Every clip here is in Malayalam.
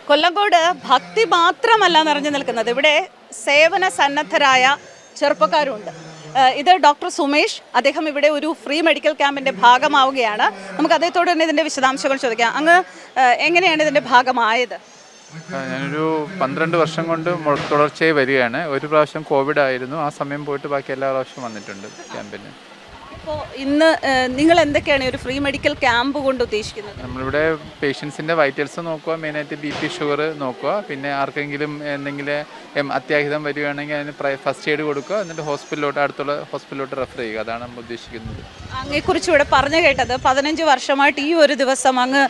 കൊല്ലങ്കോട് ഭക്തി മാത്രമല്ല നിറഞ്ഞു നിൽക്കുന്നത്, ഇവിടെ സേവന സന്നദ്ധരായ ചെറുപ്പക്കാരുണ്ട്. ഇത് ഡോക്ടർ സുമേഷ്, അദ്ദേഹം ഇവിടെ ഒരു ഫ്രീ മെഡിക്കൽ ക്യാമ്പിൻ്റെ ഭാഗമാവുകയാണ്. നമുക്ക് അദ്ദേഹത്തോട് തന്നെ ഇതിൻ്റെ വിശദാംശങ്ങൾ ചോദിക്കാം. അങ്ങ് എങ്ങനെയാണ് ഇതിൻ്റെ ഭാഗമായത്? ഞാനൊരു 12 വർഷം കൊണ്ട് തുടർച്ചയായി വരികയാണ്. ഒരു പ്രാവശ്യം കോവിഡ് ആയിരുന്നു, ആ സമയം പോയിട്ട് ബാക്കി എല്ലാ പ്രാവശ്യവും വന്നിട്ടുണ്ട് ക്യാമ്പിന്. ഇപ്പോൾ ഇന്ന് നിങ്ങൾ എന്തൊക്കെയാണ് ഒരു ഫ്രീ മെഡിക്കൽ ക്യാമ്പ് കൊണ്ട് ഉദ്ദേശിക്കുന്നത്? നമ്മളിവിടെ പേഷ്യൻസിൻ്റെ വൈറ്റൽസ് നോക്കുക, മെയിനായിട്ട് BP ഷുഗർ നോക്കുക, പിന്നെ ആർക്കെങ്കിലും എന്തെങ്കിലും അത്യാഹിതം വരികയാണെങ്കിൽ അതിന് ഫസ്റ്റ് എയ്ഡ് കൊടുക്കുക, എന്നിട്ട് അടുത്തുള്ള ഹോസ്പിറ്റലിലോട്ട് റെഫർ ചെയ്യുക. അതാണ് നമ്മൾ ഉദ്ദേശിക്കുന്നത്. അങ്ങയെക്കുറിച്ച് ഇവിടെ പറഞ്ഞു കേട്ടത് 15 വർഷമായിട്ട് ഈ ഒരു ദിവസം അങ്ങ്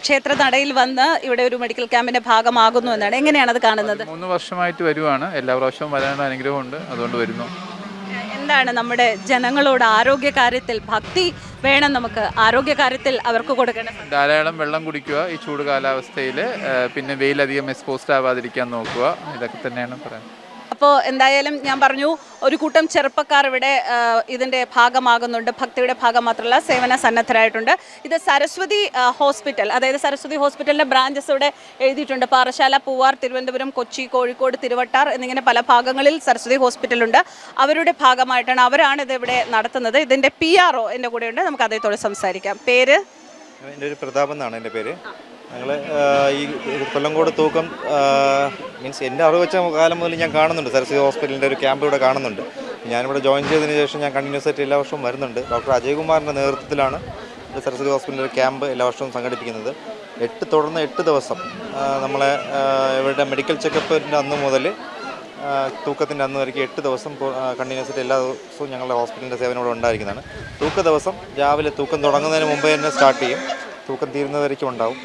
ക്ഷേത്ര നടയിൽ വന്ന് ഇവിടെ ഒരു മെഡിക്കൽ ക്യാമ്പിൻ്റെ ഭാഗമാകുന്നു എന്നാണ്. എങ്ങനെയാണ് അത് കാണുന്നത്? 3 വർഷമായിട്ട് വരുവാണ്. എല്ലാ പ്രാവശ്യവും വരാനുള്ള അനുഗ്രഹമുണ്ട്, അതുകൊണ്ട് വരുന്നു. എന്താണ് നമ്മുടെ ജനങ്ങളോട് ആരോഗ്യകാര്യത്തിൽ ഭക്തി വേണം, നമുക്ക് ആരോഗ്യകാര്യത്തിൽ അവർക്ക് കൊടുക്കണം? ധാരാളം വെള്ളം കുടിക്കുക ഈ ചൂട് കാലാവസ്ഥയിൽ, പിന്നെ വെയിലധികം എക്സ്പോസ്ഡ് ആവാതിരിക്കാൻ നോക്കുക, ഇതൊക്കെ തന്നെയാണ് പറയുന്നത്. അപ്പോൾ എന്തായാലും ഞാൻ പറഞ്ഞു, ഒരു കൂട്ടം ചെറുപ്പക്കാർ ഇവിടെ ഇതിൻ്റെ ഭാഗമാകുന്നുണ്ട്. ഭക്തിയുടെ ഭാഗം മാത്രമല്ല, സേവന സന്നദ്ധരായിട്ടുണ്ട്. ഇത് സരസ്വതി ഹോസ്പിറ്റൽ, അതായത് സരസ്വതി ഹോസ്പിറ്റലിൻ്റെ ബ്രാഞ്ചസ് ഇവിടെ എഴുതിയിട്ടുണ്ട്. പാറശാല, പൂവാർ, തിരുവനന്തപുരം, കൊച്ചി, കോഴിക്കോട്, തിരുവട്ടാർ എന്നിങ്ങനെ പല ഭാഗങ്ങളിൽ സരസ്വതി ഹോസ്പിറ്റലുണ്ട്. അവരുടെ ഭാഗമായിട്ടാണ്, അവരാണ് ഇതിവിടെ നടത്തുന്നത്. ഇതിൻ്റെ PRO എൻ്റെ കൂടെയുണ്ട്, നമുക്ക് അദ്ദേഹത്തോട് സംസാരിക്കാം. പേര്? എൻ്റെ ഒരു പ്രതാപ് എന്നാണ് എൻ്റെ പേര്. ഞങ്ങൾ ഈ കൊല്ലങ്കോട് തൂക്കം മീൻസ് എൻ്റെ അറിവ് വെച്ച കാലം മുതൽ ഞാൻ കാണുന്നുണ്ട്. സരസ്വതി ഹോസ്പിറ്റലിൻ്റെ ഒരു ക്യാമ്പ് ഇവിടെ കാണുന്നുണ്ട്. ഞാനിവിടെ ജോയിൻ ചെയ്തതിന് ശേഷം ഞാൻ കണ്ടിന്യൂസ് ആയിട്ട് എല്ലാ വർഷവും വരുന്നുണ്ട്. ഡോക്ടർ അജയ്കുമാറിൻ്റെ നേതൃത്വത്തിലാണ് സരസ്വതി ഹോസ്പിറ്റലിൻ്റെ ഒരു ക്യാമ്പ് എല്ലാ വർഷവും സംഘടിപ്പിക്കുന്നത്. 8 ദിവസം നമ്മളെ ഇവരുടെ മെഡിക്കൽ ചെക്കപ്പിൻ്റെ അന്ന് മുതൽ തൂക്കത്തിൻ്റെ അന്ന് വരെയ്ക്ക് 8 ദിവസം കണ്ടിന്യൂസ് ആയിട്ട് എല്ലാ ദിവസവും ഞങ്ങളുടെ ഹോസ്പിറ്റലിൻ്റെ സേവനം ഇവിടെ ഉണ്ടായിരിക്കുന്നതാണ്. തൂക്ക ദിവസം രാവിലെ തൂക്കം തുടങ്ങുന്നതിന് മുമ്പേ തന്നെ സ്റ്റാർട്ട് ചെയ്യും, തൂക്കം തീരുന്നവരേക്കും ഉണ്ടാവും.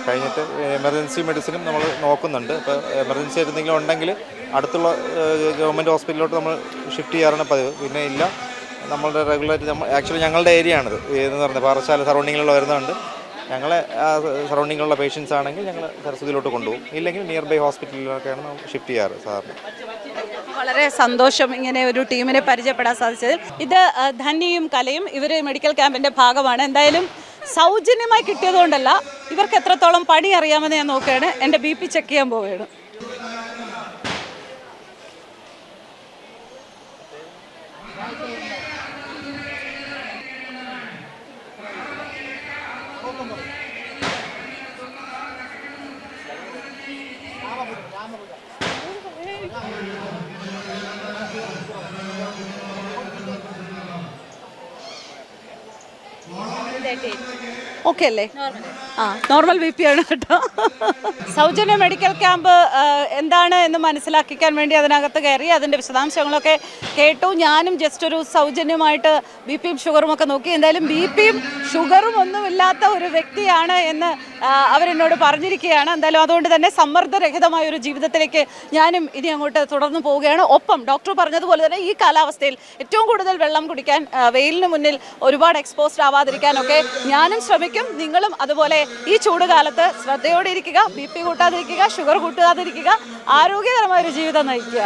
കഴിഞ്ഞിട്ട് എമർജൻസി മെഡിസിനും നമ്മൾ നോക്കുന്നുണ്ട്. ഇപ്പോൾ എമർജൻസി എന്തെങ്കിലും ഉണ്ടെങ്കിൽ അടുത്തുള്ള ഗവൺമെൻറ് ഹോസ്പിറ്റലിലോട്ട് നമ്മൾ ഷിഫ്റ്റ് ചെയ്യാറാണ് പതിവ്. പിന്നെ ഇല്ല, നമ്മളുടെ റെഗുലറായിട്ട് ആക്ച്വലി ഞങ്ങളുടെ ഏരിയ ആണിത് എന്ന് പറഞ്ഞത്. പാറശാല സറൗണ്ടിങ്ങിലുള്ള വരുന്നതുകൊണ്ട് ഞങ്ങളെ സറൗണ്ടിങ്ങിലുള്ള പേഷ്യൻസ് ആണെങ്കിൽ ഞങ്ങൾ സരസ്വതിയിലോട്ട് കൊണ്ടുപോകും, ഇല്ലെങ്കിൽ നിയർ ബൈ ഹോസ്പിറ്റലിലൊക്കെയാണ് നമ്മൾ ഷിഫ്റ്റ് ചെയ്യാറ് സാധാരണ. വളരെ സന്തോഷം ഇങ്ങനെ ഒരു ടീമിനെ പരിചയപ്പെടാൻ സാധിച്ചതിൽ. ഇത് ധന്യയും കലയും, ഇവർ മെഡിക്കൽ ക്യാമ്പിൻ്റെ ഭാഗമാണ്. എന്തായാലും സൗജന്യമായി കിട്ടിയതുകൊണ്ടല്ല, ഇവർക്ക് എത്രത്തോളം പണി അറിയാമെന്ന് ഞാൻ നോക്കുകയാണ്. എൻ്റെ BP ചെക്ക് ചെയ്യാൻ പോവുകയാണ്. ഓക്കെ അല്ലേ? നോർമൽ BP ആണ് കേട്ടോ. സൗജന്യ മെഡിക്കൽ ക്യാമ്പ് എന്താണ് എന്ന് മനസ്സിലാക്കിക്കാൻ വേണ്ടി അതിനകത്ത് കയറി അതിൻ്റെ വിശദാംശങ്ങളൊക്കെ കേട്ടു. ഞാനും ജസ്റ്റ് ഒരു സൗജന്യമായിട്ട് BPയും ഷുഗറും ഒക്കെ നോക്കി. എന്തായാലും BPയും ഷുഗറും ഒന്നുമില്ലാത്ത ഒരു വ്യക്തിയാണ് എന്ന് അവരെന്നോട് പറഞ്ഞിരിക്കുകയാണ്. എന്തായാലും അതുകൊണ്ട് തന്നെ സമ്മർദ്ദരഹിതമായ ഒരു ജീവിതത്തിലേക്ക് ഞാനും ഇനി അങ്ങോട്ട് തുടർന്ന് പോവുകയാണ്. ഒപ്പം ഡോക്ടർ പറഞ്ഞതുപോലെ തന്നെ ഈ കാലാവസ്ഥയിൽ ഏറ്റവും കൂടുതൽ വെള്ളം കുടിക്കാൻ, വെയിലിന് മുന്നിൽ ഒരുപാട് എക്സ്പോസ്ഡ് ആവാതിരിക്കാനൊക്കെ ഞാനും ശ്രമിക്കും. നിങ്ങളും അതുപോലെ ഈ ചൂട് കാലത്ത് ശ്രദ്ധയോടെ ഇരിക്കുക, BP കൂട്ടാതിരിക്കുക, ഷുഗർ കൂട്ടാതിരിക്കുക, ആരോഗ്യകരമായ ഒരു ജീവിതം നയിക്കുക.